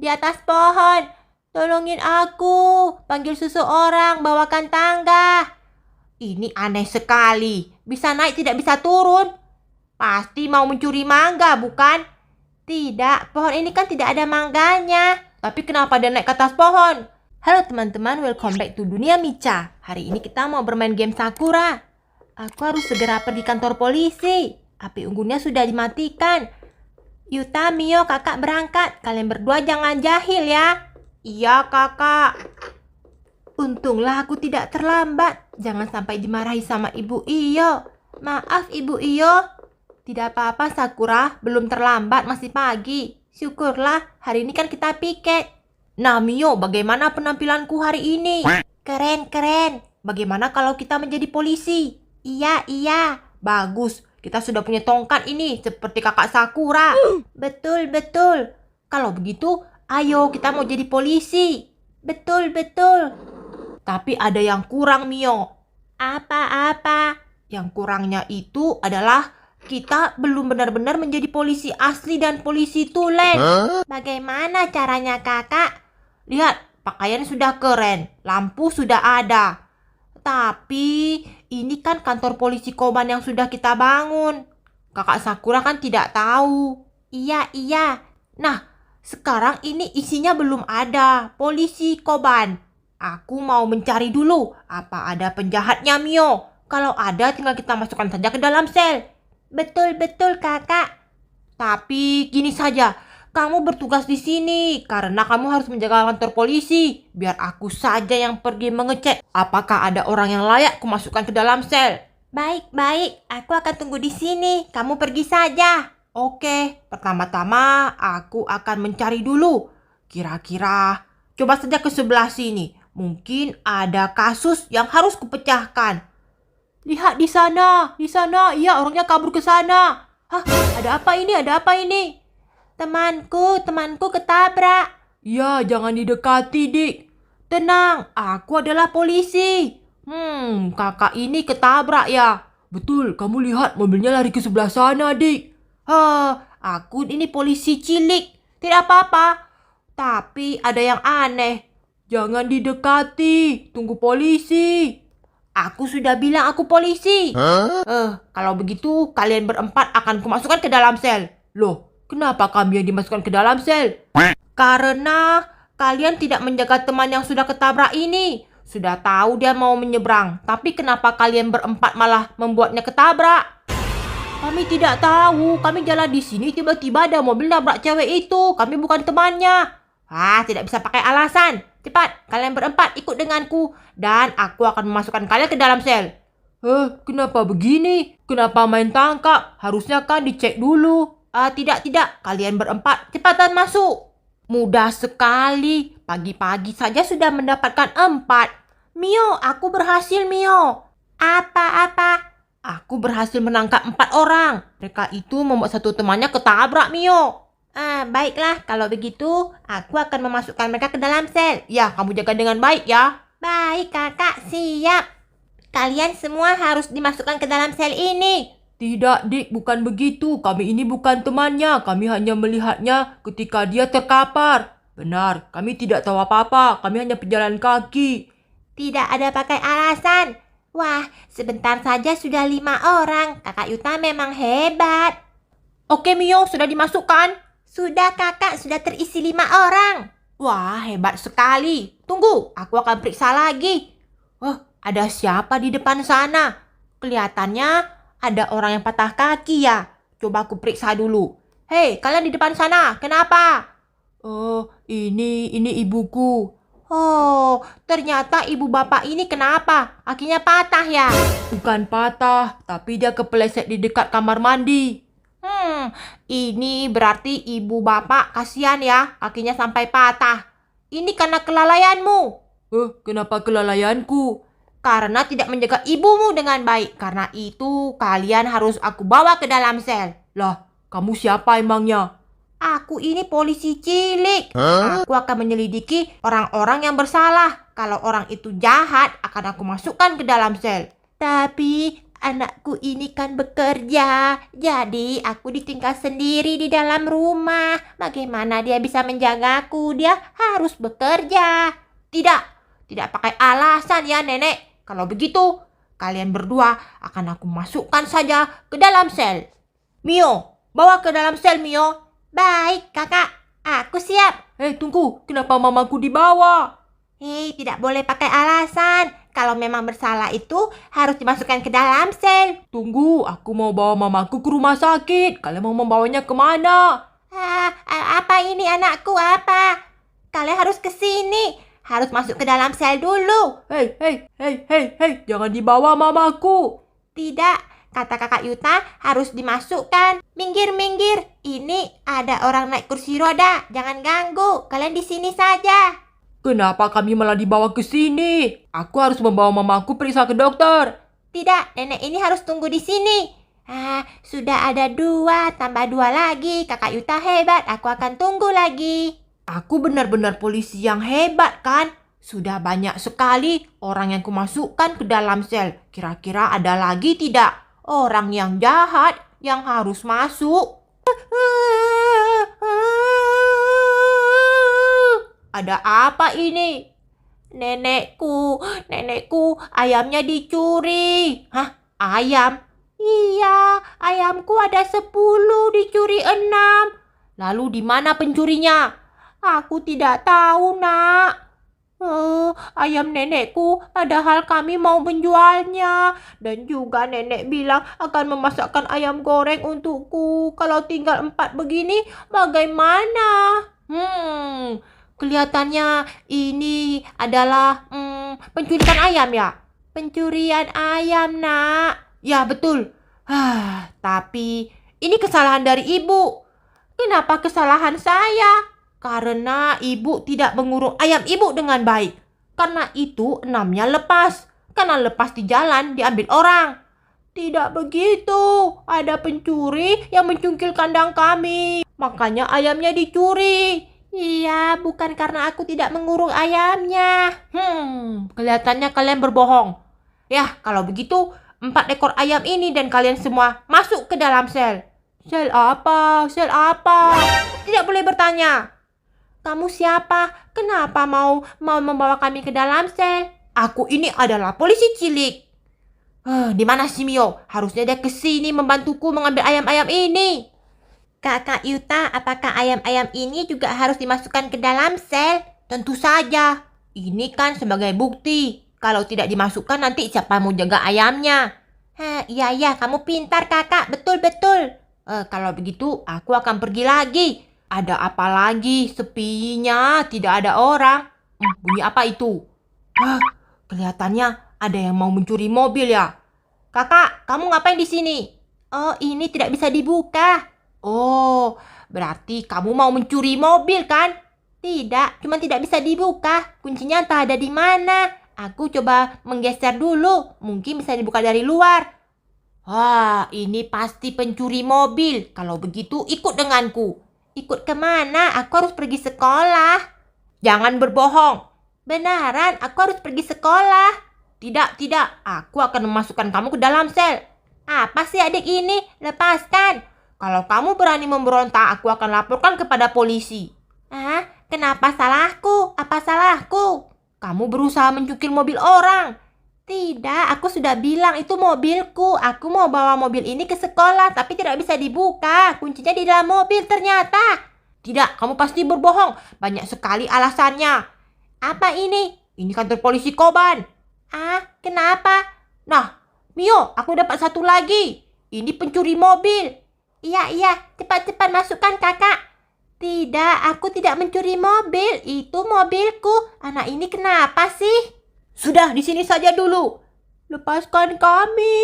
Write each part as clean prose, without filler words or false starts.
di atas pohon. Tolongin aku, panggil seseorang, bawakan tangga. Ini aneh sekali, bisa naik tidak bisa turun. Pasti mau mencuri mangga, bukan? Tidak, pohon ini kan tidak ada mangganya. Tapi kenapa dia naik ke atas pohon? Halo teman-teman, welcome back to Dunia Mica. Hari ini kita mau bermain game Sakura. Aku harus segera pergi kantor polisi. Api unggunnya sudah dimatikan. Yuta, Mio, kakak berangkat. Kalian berdua jangan jahil ya. Iya kakak. Untunglah aku tidak terlambat. Jangan sampai dimarahi sama Ibu Iyo. Maaf Ibu Iyo. Tidak apa-apa Sakura, belum terlambat, masih pagi. Syukurlah, hari ini kan kita piket. Nah Mio, bagaimana penampilanku hari ini? Keren. Bagaimana kalau kita menjadi polisi? Iya. Bagus, kita sudah punya tongkat ini, seperti kakak Sakura. Betul. Kalau begitu, ayo kita mau jadi polisi. Betul. Tapi ada yang kurang Mio. Apa? Yang kurangnya itu adalah kita belum benar-benar menjadi polisi asli dan polisi tulen. Bagaimana caranya kakak? Lihat, pakaian sudah keren, lampu sudah ada. Tapi ini kan kantor polisi Koban yang sudah kita bangun. Kakak Sakura kan tidak tahu. Iya. Nah, sekarang ini isinya belum ada polisi Koban. Aku mau mencari dulu apa ada penjahatnya Mio. Kalau ada tinggal kita masukkan saja ke dalam sel. Betul kakak. Tapi gini saja, kamu bertugas di sini karena kamu harus menjaga kantor polisi. Biar aku saja yang pergi mengecek apakah ada orang yang layak kumasukkan ke dalam sel. Baik, aku akan tunggu di sini. Kamu pergi saja. Oke, pertama-tama aku akan mencari dulu. Kira-kira coba saja ke sebelah sini. Mungkin ada kasus yang harus kupecahkan. Lihat di sana. Iya, orangnya kabur ke sana. Hah, ada apa ini? Temanku ketabrak. Ya, jangan didekati, Dik. Tenang, aku adalah polisi. Kakak ini ketabrak ya. Betul, kamu lihat mobilnya lari ke sebelah sana, Dik. Aku ini polisi cilik. Tidak apa-apa. Tapi ada yang aneh. Jangan didekati, tunggu polisi. Aku sudah bilang aku polisi. Kalau begitu kalian berempat akan kumasukkan ke dalam sel. Loh, kenapa kami yang dimasukkan ke dalam sel? Karena kalian tidak menjaga teman yang sudah ketabrak ini. Sudah tahu dia mau menyeberang, tapi kenapa kalian berempat malah membuatnya ketabrak? Kami tidak tahu, kami jalan di sini tiba-tiba ada mobil nabrak cewek itu. Kami bukan temannya. Tidak bisa pakai alasan. Cepat, kalian berempat ikut denganku. Dan aku akan memasukkan kalian ke dalam sel. Kenapa begini? Kenapa main tangkap? Harusnya kan dicek dulu. Tidak. Kalian berempat, cepatan masuk. Mudah sekali. Pagi-pagi saja sudah mendapatkan 4. Mio, aku berhasil Mio. Apa? Aku berhasil menangkap 4 orang. Mereka itu membuat satu temannya ketabrak Mio. Baiklah, kalau begitu aku akan memasukkan mereka ke dalam sel. Ya, kamu jaga dengan baik ya. Baik kakak, siap. Kalian semua harus dimasukkan ke dalam sel ini. Tidak Dik, bukan begitu. Kami ini bukan temannya. Kami hanya melihatnya ketika dia terkapar. Benar, kami tidak tahu apa-apa. Kami hanya pejalan kaki. Tidak ada pakai alasan. Wah, sebentar saja sudah 5 orang. Kakak Yuta memang hebat. Oke Mio, sudah dimasukkan? Sudah kakak, sudah terisi 5 orang. Wah, hebat sekali. Tunggu, aku akan periksa lagi. Ada siapa di depan sana? Kelihatannya ada orang yang patah kaki ya. Coba aku periksa dulu. Hei, kalian di depan sana, kenapa? Ini ibuku. Ternyata ibu bapak ini kenapa? Kakinya patah ya? Bukan patah, tapi dia kepleset di dekat kamar mandi. Ini berarti ibu bapak kasihan ya, kakinya sampai patah. Ini karena kelalaianmu. Kenapa kelalaianku? Karena tidak menjaga ibumu dengan baik. Karena itu kalian harus aku bawa ke dalam sel. Lah, kamu siapa emangnya? Aku ini polisi cilik. Aku akan menyelidiki orang-orang yang bersalah. Kalau orang itu jahat, akan aku masukkan ke dalam sel. Tapi Anakku ini kan bekerja, jadi aku ditinggal sendiri di dalam rumah. Bagaimana dia bisa menjagaku? Dia harus bekerja. Tidak, tidak pakai alasan ya nenek. Kalau begitu, kalian berdua akan aku masukkan saja ke dalam sel. Mio, bawa ke dalam sel Mio. Baik kakak, aku siap. Tunggu, kenapa mamaku dibawa? Tidak boleh pakai alasan. Kalau memang bersalah itu harus dimasukkan ke dalam sel. Tunggu, aku mau bawa mamaku ke rumah sakit. Kalian mau membawanya kemana? Apa ini anakku, apa? Kalian harus ke sini. Harus masuk ke dalam sel dulu. Hei, jangan dibawa mamaku. Tidak, kata kakak Yuta harus dimasukkan. Minggir. Ini ada orang naik kursi roda. Jangan ganggu. Kalian di sini saja. Kenapa kami malah dibawa ke sini? Aku harus membawa mamaku periksa ke dokter. Tidak, nenek ini harus tunggu di sini. Sudah ada 2 tambah 2 lagi. Kakak Yuta hebat, aku akan tunggu lagi. Aku benar-benar polisi yang hebat kan? Sudah banyak sekali orang yang kumasukkan ke dalam sel. Kira-kira ada lagi tidak orang yang jahat yang harus masuk? Ada apa ini? Nenekku, ayamnya dicuri. Hah, ayam? Iya, ayamku ada 10, dicuri 6. Lalu di mana pencurinya? Aku tidak tahu, nak. Ayam nenekku, padahal kami mau menjualnya. Dan juga nenek bilang akan memasakkan ayam goreng untukku. Kalau tinggal 4 begini, bagaimana? Kelihatannya ini adalah pencurian ayam ya? Pencurian ayam, nak. Ya, betul. Tapi ini kesalahan dari ibu. Kenapa kesalahan saya? Karena ibu tidak mengurung ayam ibu dengan baik. Karena itu 6-nya lepas. Karena lepas di jalan diambil orang. Tidak begitu. Ada pencuri yang mencungkil kandang kami. Makanya ayamnya dicuri. Iya, bukan karena aku tidak mengurung ayamnya. Kelihatannya kalian berbohong. Ya, kalau begitu 4 ekor ayam ini dan kalian semua masuk ke dalam sel. Sel apa? Tidak boleh bertanya. Kamu siapa? Kenapa mau membawa kami ke dalam sel? Aku ini adalah polisi cilik. Di mana si Mio? Harusnya dia kesini membantuku mengambil ayam-ayam ini. Kakak Yuta, apakah ayam-ayam ini juga harus dimasukkan ke dalam sel? Tentu saja. Ini kan sebagai bukti. Kalau tidak dimasukkan nanti siapa mau jaga ayamnya? Iya, kamu pintar kakak. Betul. Kalau begitu aku akan pergi lagi. Ada apa lagi? Sepinya, tidak ada orang. Bunyi apa itu? Kelihatannya ada yang mau mencuri mobil ya. Kakak, kamu ngapain di sini? Oh, ini tidak bisa dibuka. Oh, berarti kamu mau mencuri mobil kan? Tidak, cuma tidak bisa dibuka. Kuncinya entah ada di mana. Aku coba menggeser dulu. Mungkin bisa dibuka dari luar. Ini pasti pencuri mobil. Kalau begitu ikut denganku. Ikut kemana? Aku harus pergi sekolah. Jangan berbohong. Benaran, aku harus pergi sekolah. Tidak. Aku akan memasukkan kamu ke dalam sel. Apa sih adik ini? Lepaskan. Kalau kamu berani memberontak, aku akan laporkan kepada polisi. Kenapa salahku? Apa salahku? Kamu berusaha mencukil mobil orang. Tidak, aku sudah bilang itu mobilku. Aku mau bawa mobil ini ke sekolah, tapi tidak bisa dibuka. Kuncinya di dalam mobil ternyata. Tidak, kamu pasti berbohong. Banyak sekali alasannya. Apa ini? Ini kantor polisi Koban. Kenapa? Nah, Mio, aku dapat satu lagi. Ini pencuri mobil. Iya, cepat masukkan kakak. Tidak, aku tidak mencuri mobil. Itu mobilku. Anak ini kenapa sih? Sudah, di sini saja dulu. Lepaskan kami.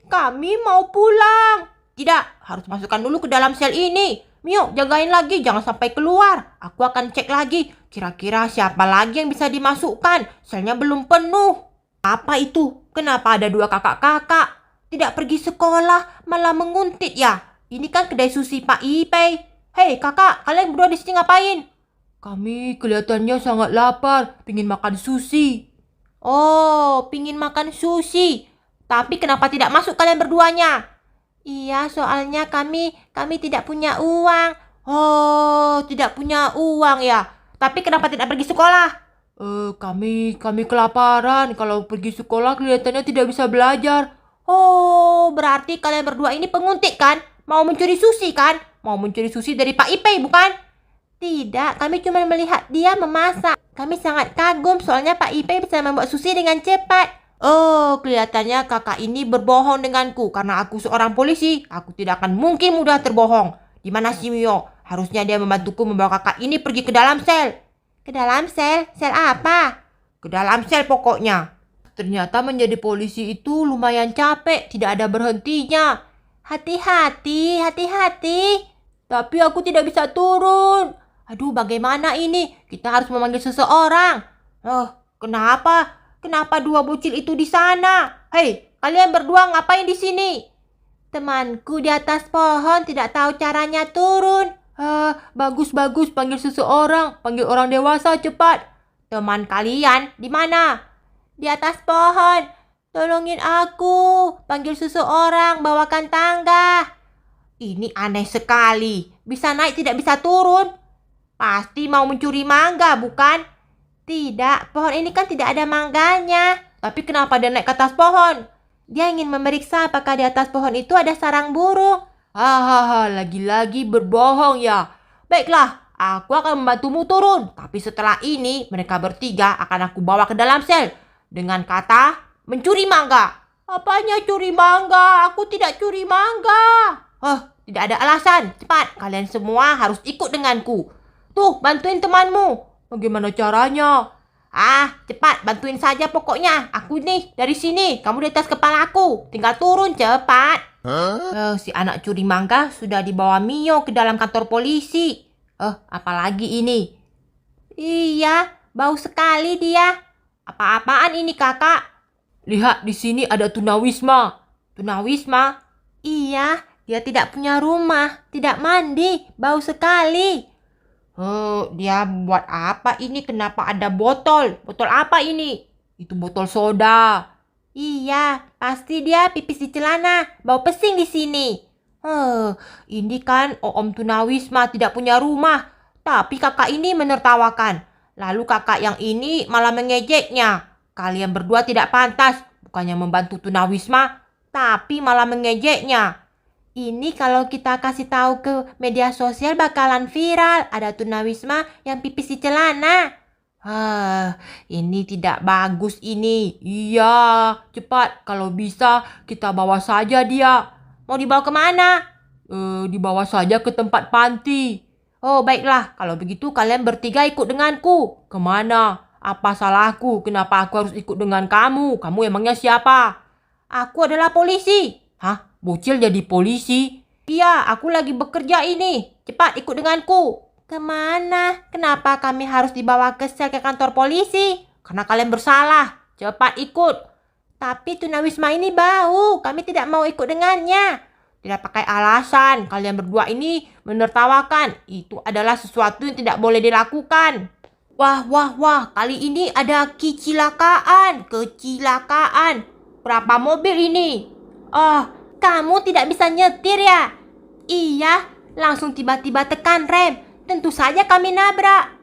Kami mau pulang. Tidak, harus masukkan dulu ke dalam sel ini. Mio, jagain lagi, jangan sampai keluar. Aku akan cek lagi. Kira-kira siapa lagi yang bisa dimasukkan? Selnya belum penuh. Apa itu? Kenapa ada 2 kakak-kakak? Tidak pergi sekolah, malah menguntit ya? Ini kan kedai sushi Pak Ipei. Hei kakak, kalian berdua di sini ngapain? Kami kelihatannya sangat lapar, pingin makan sushi. Oh, pingin makan sushi. Tapi kenapa tidak masuk kalian berduanya? Iya, soalnya kami tidak punya uang. Oh, tidak punya uang ya. Tapi kenapa tidak pergi sekolah? Kami kelaparan. Kalau pergi sekolah kelihatannya tidak bisa belajar. Oh, berarti kalian berdua ini penguntit kan? Mau mencuri sushi kan? Mau mencuri sushi dari Pak Ipei bukan? Tidak, kami cuma melihat dia memasak. Kami sangat kagum soalnya Pak Ipei bisa membuat sushi dengan cepat. Oh, kelihatannya kakak ini berbohong denganku karena aku seorang polisi. Aku tidak akan mungkin mudah terbohong. Di mana si Mio? Harusnya dia membantuku membawa kakak ini pergi ke dalam sel. Ke dalam sel? Sel apa? Ke dalam sel pokoknya. Ternyata menjadi polisi itu lumayan capek, tidak ada berhentinya. Hati-hati, hati-hati. Tapi aku tidak bisa turun. Aduh, bagaimana ini? Kita harus memanggil seseorang. Oh, kenapa? Kenapa dua bocil itu di sana? Hei, kalian berdua ngapain di sini? Temanku di atas pohon tidak tahu caranya turun. Bagus, panggil seseorang. Panggil orang dewasa cepat. Teman kalian di mana? Di atas pohon. Tolongin aku. Panggil seseorang, bawakan tangga. Ini aneh sekali. Bisa naik tidak bisa turun. Pasti mau mencuri mangga, bukan? Tidak, pohon ini kan tidak ada mangganya. Tapi kenapa dia naik ke atas pohon? Dia ingin memeriksa apakah di atas pohon itu ada sarang burung. Hahaha, lagi-lagi berbohong ya. Baiklah, aku akan membantumu turun. Tapi setelah ini, mereka bertiga akan aku bawa ke dalam sel. Dengan kata, mencuri mangga. Apanya curi mangga? Aku tidak curi mangga. Tidak ada alasan. Cepat, kalian semua harus ikut denganku. Tuh, bantuin temanmu. Bagaimana caranya? Cepat, bantuin saja pokoknya. Aku nih, dari sini. Kamu di atas kepala aku. Tinggal turun, cepat. Si anak curi mangga sudah dibawa Mio ke dalam kantor polisi. Apalagi ini? Iya, bau sekali dia. Apa-apaan ini, kakak? Lihat, di sini ada tunawisma. Tunawisma? Iya, dia tidak punya rumah, tidak mandi, bau sekali. Dia buat apa ini? Kenapa ada botol? Botol apa ini? Itu botol soda. Iya, pasti dia pipis di celana. Bau pesing di sini. Ini kan Om Tunawisma tidak punya rumah. Tapi kakak ini menertawakan. Lalu kakak yang ini malah mengejeknya. Kalian berdua tidak pantas. Bukannya membantu Tunawisma, tapi malah mengejeknya. Ini kalau kita kasih tahu ke media sosial bakalan viral. Ada tunawisma yang pipis di celana. Ini tidak bagus ini. Iya, cepat. Kalau bisa kita bawa saja dia. Mau dibawa kemana? Dibawa saja ke tempat panti. Oh, baiklah. Kalau begitu kalian bertiga ikut denganku. Kemana? Apa salahku? Kenapa aku harus ikut dengan kamu? Kamu emangnya siapa? Aku adalah polisi. Bocil jadi polisi? Iya, aku lagi bekerja ini. Cepat ikut denganku. Kemana? Kenapa kami harus dibawa ke sel ke kantor polisi? Karena kalian bersalah. Cepat ikut. Tapi tunawisma ini bau. Kami tidak mau ikut dengannya. Tidak pakai alasan. Kalian berdua ini menertawakan. Itu adalah sesuatu yang tidak boleh dilakukan. Wah. Kali ini ada kecelakaan. Berapa mobil ini? Kamu tidak bisa nyetir ya? Iya, langsung tiba-tiba tekan rem. Tentu saja kami nabrak.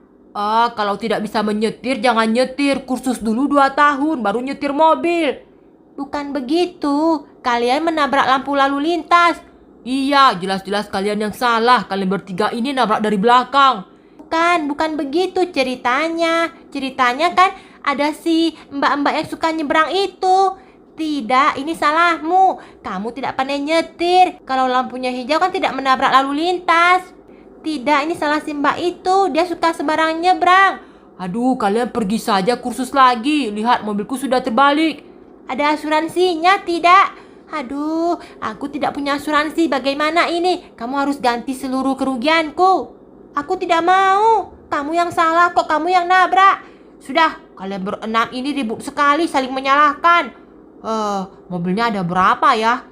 Kalau tidak bisa menyetir, jangan nyetir. Kursus dulu 2 tahun, baru nyetir mobil. Bukan begitu. Kalian menabrak lampu lalu lintas. Iya, jelas-jelas kalian yang salah. Kalian bertiga ini nabrak dari belakang. Bukan begitu ceritanya. Ceritanya kan ada si mbak-mbak yang suka nyebrang itu. Tidak, ini salahmu. Kamu tidak pandai nyetir. Kalau lampunya hijau kan tidak menabrak lalu lintas. Tidak, ini salah si mbak itu. Dia suka sembarangan nyebrang. Aduh, kalian pergi saja kursus lagi. Lihat, mobilku sudah terbalik. Ada asuransinya, tidak? Aduh, aku tidak punya asuransi. Bagaimana ini? Kamu harus ganti seluruh kerugianku. Aku tidak mau. Kamu yang salah kok, kamu yang nabrak. Sudah, kalian berenam ini ribut sekali saling menyalahkan. Mobilnya ada berapa ya?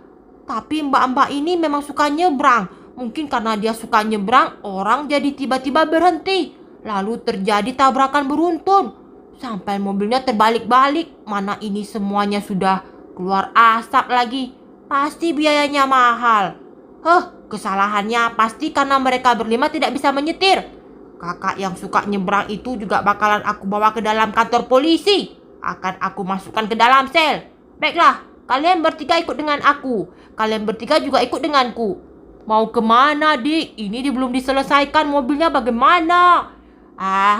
Tapi mbak-mbak ini memang suka nyebrang. Mungkin karena dia suka nyebrang, orang jadi tiba-tiba berhenti. Lalu terjadi tabrakan beruntun. Sampai mobilnya terbalik-balik. Mana ini semuanya sudah keluar asap lagi. Pasti biayanya mahal. Kesalahannya pasti karena mereka berlima tidak bisa menyetir. Kakak yang suka nyebrang itu juga bakalan aku bawa ke dalam kantor polisi. Akan aku masukkan ke dalam sel. Baiklah, kalian bertiga ikut dengan aku. Kalian bertiga juga ikut denganku. Mau kemana, Dik? Ini belum diselesaikan, mobilnya bagaimana?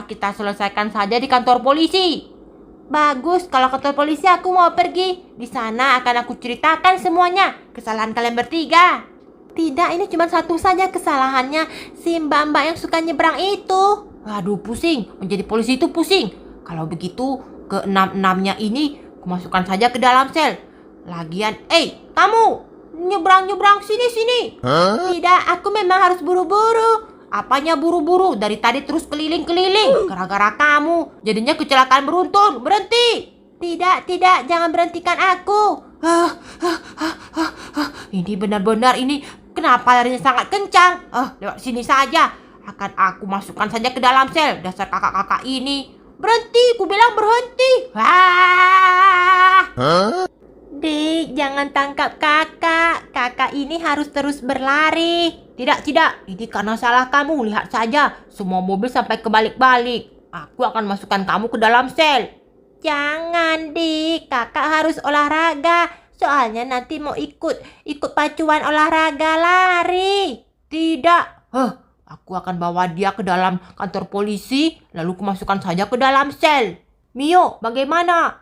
Kita selesaikan saja di kantor polisi. Bagus, kalau kantor polisi aku mau pergi. Di sana akan aku ceritakan semuanya. Kesalahan kalian bertiga. Tidak, ini cuma satu saja kesalahannya. Si mbak-mbak yang suka nyebrang itu. Aduh, pusing. Menjadi polisi itu pusing. Kalau begitu, keenam-enamnya ini kumasukkan saja ke dalam sel. Lagian, kamu nyebrang-nyebrang sini-sini. Tidak, aku memang harus buru-buru. Apanya buru-buru? Dari tadi terus keliling-keliling. Gara-gara kamu. Jadinya kecelakaan beruntun. Berhenti. Tidak, jangan berhentikan aku. Ini benar-benar ini. Kenapa larinya sangat kencang? Lewat sini saja. Akan aku masukkan saja ke dalam sel. Dasar kakak-kakak ini. Berhenti, ku bilang berhenti. Dik, jangan tangkap kakak. Kakak ini harus terus berlari. Tidak. Ini karena salah kamu. Lihat saja, semua mobil sampai kebalik-balik. Aku akan masukkan kamu ke dalam sel. Jangan, Dik. Kakak harus olahraga. Soalnya nanti mau ikut pacuan olahraga lari. Tidak. Aku akan bawa dia ke dalam kantor polisi. Lalu kumasukkan saja ke dalam sel. Mio, bagaimana?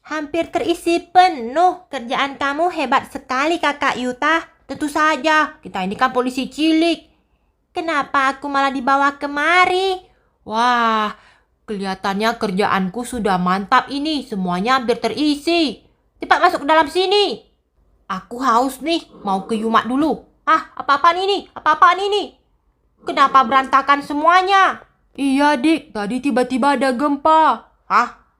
Hampir terisi penuh. Kerjaan kamu hebat sekali, Kakak Yuta. Tentu saja, kita ini kan polisi cilik. Kenapa aku malah dibawa kemari? Wah, kelihatannya kerjaanku sudah mantap ini. Semuanya hampir terisi. Cepat masuk ke dalam sini. Aku haus nih, mau ke Yumat dulu. Apa-apaan ini? Kenapa berantakan semuanya? Iya, Dik, tadi tiba-tiba ada gempa.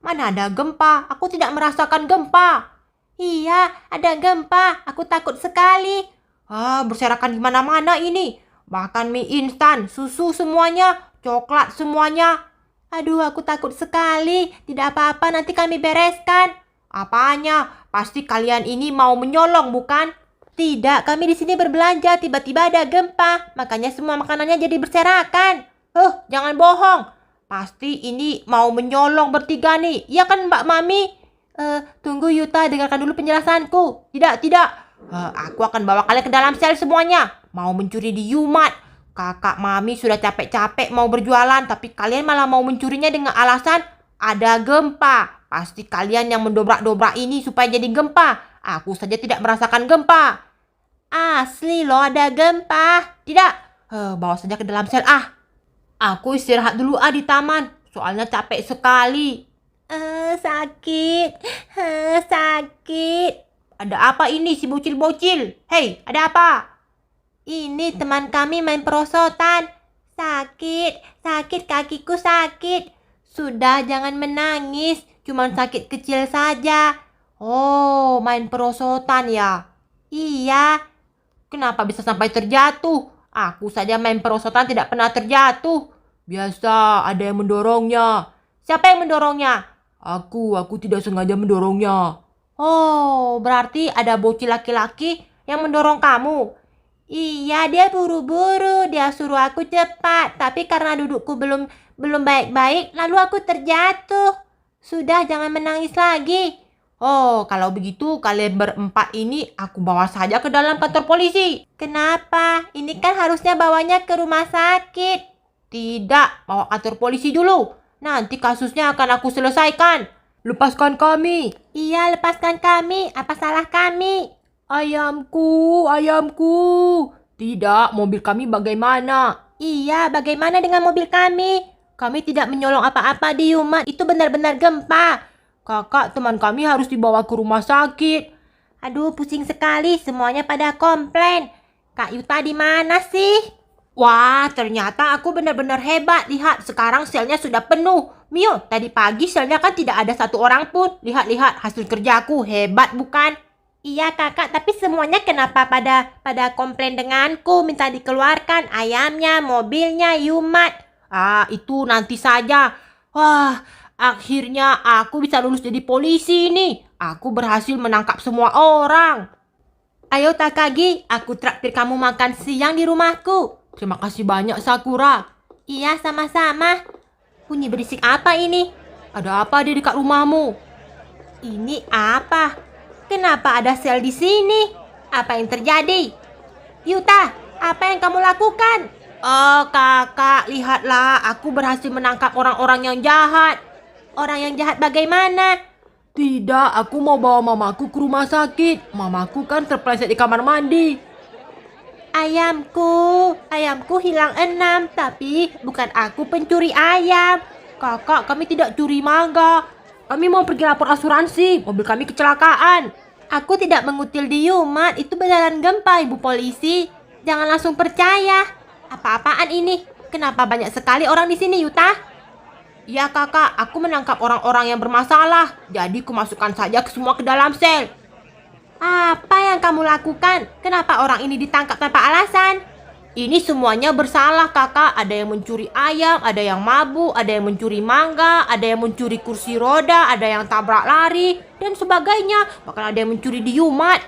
Mana ada gempa? Aku tidak merasakan gempa. Iya, ada gempa. Aku takut sekali. Berserakan di mana-mana ini. Bahkan mie instan, susu semuanya, coklat semuanya. Aduh, aku takut sekali. Tidak apa-apa, nanti kami bereskan. Apanya? Pasti kalian ini mau menyolong, bukan? Tidak, kami di sini berbelanja. Tiba-tiba ada gempa. Makanya semua makanannya jadi berserakan. Jangan bohong. Pasti ini mau menyolong bertiga nih. Iya kan, Mbak Mami? Tunggu Yuta, dengarkan dulu penjelasanku. Tidak. Aku akan bawa kalian ke dalam sel semuanya. Mau mencuri di Yumat. Kakak Mami sudah capek-capek mau berjualan. Tapi kalian malah mau mencurinya dengan alasan ada gempa. Pasti kalian yang mendobrak-dobrak ini supaya jadi gempa. Aku saja tidak merasakan gempa. Asli loh, ada gempa. Tidak. Bawa saja ke dalam sel. Aku istirahat dulu di taman. Soalnya capek sekali. Sakit. Ada apa ini si bocil-bocil? Hei, ada apa? Ini teman kami main perosotan. Sakit, kakiku sakit. Sudah, jangan menangis. Cuman sakit kecil saja. Oh, main perosotan ya? Iya. Kenapa bisa sampai terjatuh? Aku saja main perosotan tidak pernah terjatuh. Biasa ada yang mendorongnya. Siapa yang mendorongnya? Aku tidak sengaja mendorongnya. Oh, berarti ada bocil laki-laki yang mendorong kamu. Iya, dia buru-buru. Dia suruh aku cepat. Tapi karena dudukku belum baik-baik, lalu aku terjatuh. Sudah, jangan menangis lagi. Oh, kalau begitu kalian berempat ini aku bawa saja ke dalam kantor polisi. Kenapa? Ini kan harusnya bawanya ke rumah sakit. Tidak, bawa kantor polisi dulu. Nanti kasusnya akan aku selesaikan. Lepaskan kami. Iya, lepaskan kami. Apa salah kami? Ayamku. Tidak, mobil kami bagaimana? Iya, bagaimana dengan mobil kami? Kami tidak menyolong apa-apa di Yumat. Itu benar-benar gempa. Kakak, teman kami harus dibawa ke rumah sakit. Aduh, pusing sekali. Semuanya pada komplain. Kak Yuta di mana sih? Wah, ternyata aku benar-benar hebat. Lihat, sekarang selnya sudah penuh. Mio, tadi pagi selnya kan tidak ada satu orang pun. Lihat, hasil kerjaku. Hebat bukan? Iya kakak, tapi semuanya kenapa pada komplain denganku? Minta dikeluarkan ayamnya, mobilnya, Yumat. Itu nanti saja. Wah, akhirnya aku bisa lulus jadi polisi nih. Aku berhasil menangkap semua orang. Ayo Takagi, aku traktir kamu makan siang di rumahku. Terima kasih banyak Sakura. Iya, sama-sama. Bunyi berisik apa ini? Ada apa di dekat rumahmu? Ini apa? Kenapa ada sel di sini? Apa yang terjadi? Yuta, apa yang kamu lakukan? Oh kakak, lihatlah, aku berhasil menangkap orang-orang yang jahat. Orang yang jahat bagaimana? Tidak, aku mau bawa mamaku ke rumah sakit. Mamaku kan terpeleset di kamar mandi. Ayamku hilang 6, tapi bukan aku pencuri ayam. Kakak, kami tidak curi mangga. Kami mau pergi lapor asuransi, mobil kami kecelakaan. Aku tidak mengutil di Yumat, itu beneran gempa ibu polisi. Jangan langsung percaya. Apa-apaan ini? Kenapa banyak sekali orang di sini, Yuta? Ya kakak, aku menangkap orang-orang yang bermasalah. Jadi kumasukkan saja semua ke dalam sel. Apa yang kamu lakukan? Kenapa orang ini ditangkap tanpa alasan? Ini semuanya bersalah kakak. Ada yang mencuri ayam, ada yang mabuk, ada yang mencuri mangga, ada yang mencuri kursi roda, ada yang tabrak lari, dan sebagainya. Bahkan ada yang mencuri di Yumat.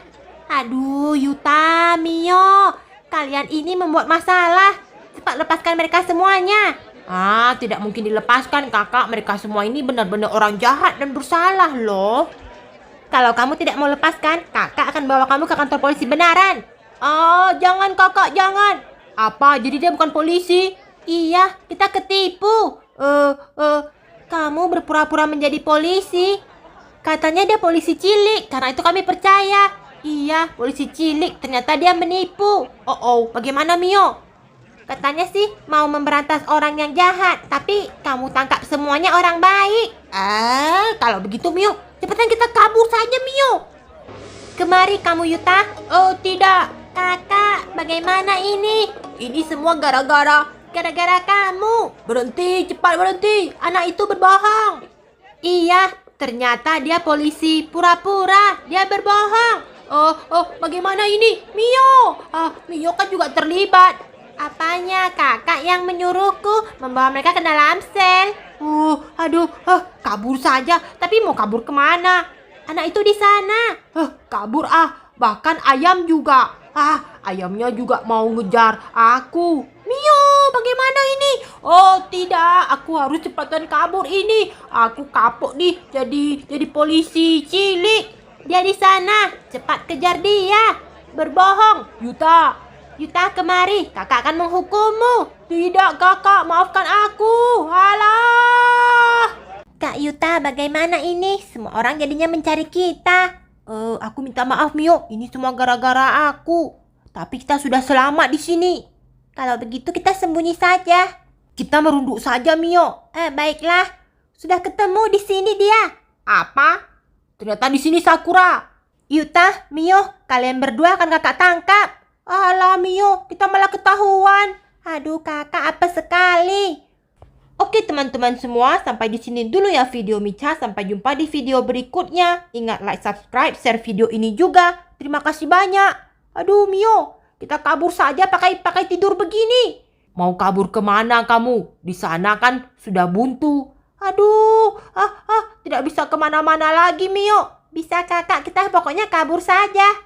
Aduh Yuta, Mio, kalian ini membuat masalah. Cepat lepaskan mereka semuanya. Tidak mungkin dilepaskan kakak. Mereka semua ini benar-benar orang jahat dan bersalah loh. Kalau kamu tidak mau lepaskan, kakak akan bawa kamu ke kantor polisi benaran. Jangan kakak, jangan. Apa, jadi dia bukan polisi? Iya, kita ketipu. Kamu berpura-pura menjadi polisi. Katanya dia polisi cilik, karena itu kami percaya. Iya, polisi cilik, ternyata dia menipu. Bagaimana Mio? Katanya sih mau memberantas orang yang jahat, tapi kamu tangkap semuanya orang baik. Kalau begitu Mio, cepetan kita kabur saja Mio. Kemari kamu Yuta. Oh tidak. Kakak, bagaimana ini? Ini semua gara-gara kamu. Berhenti, cepat berhenti. Anak itu berbohong. Iya, ternyata dia polisi pura-pura. Dia berbohong. Bagaimana ini? Mio. Mio kan juga terlibat. Apanya? Kakak yang menyuruhku membawa mereka ke dalam sel. Kabur saja. Tapi mau kabur kemana? Anak itu di sana. Kabur Bahkan ayam juga. Ayamnya juga mau ngejar aku. Mio, bagaimana ini? Oh tidak, aku harus cepatan kabur ini. Aku kapok nih jadi polisi cilik. Dia di sana. Cepat kejar dia. Berbohong. Yuta, kemari. Kakak akan menghukummu. Tidak, kakak. Maafkan aku. Alah. Kak Yuta, bagaimana ini? Semua orang jadinya mencari kita. Aku minta maaf, Mio. Ini semua gara-gara aku. Tapi kita sudah selamat di sini. Kalau begitu kita sembunyi saja. Kita merunduk saja, Mio. Baiklah. Sudah ketemu di sini dia. Apa? Ternyata di sini Sakura. Yuta, Mio, kalian berdua akan kakak tangkap. Alah Mio, kita malah ketahuan. Aduh kakak, apa sekali. Oke teman-teman semua, sampai di sini dulu ya video Micha. Sampai jumpa di video berikutnya. Ingat like, subscribe, share video ini juga. Terima kasih banyak. Aduh Mio, kita kabur saja pakai tidur begini. Mau kabur kemana kamu? Di sana kan sudah buntu. Aduh, tidak bisa kemana-mana lagi Mio. Bisa kakak, kita pokoknya kabur saja.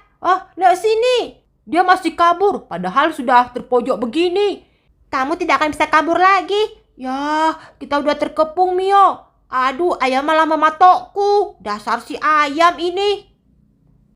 Lihat sini. Dia masih kabur, padahal sudah terpojok begini. Kamu tidak akan bisa kabur lagi. Ya, kita udah terkepung, Mio. Aduh, ayam malah mematokku. Dasar si ayam ini.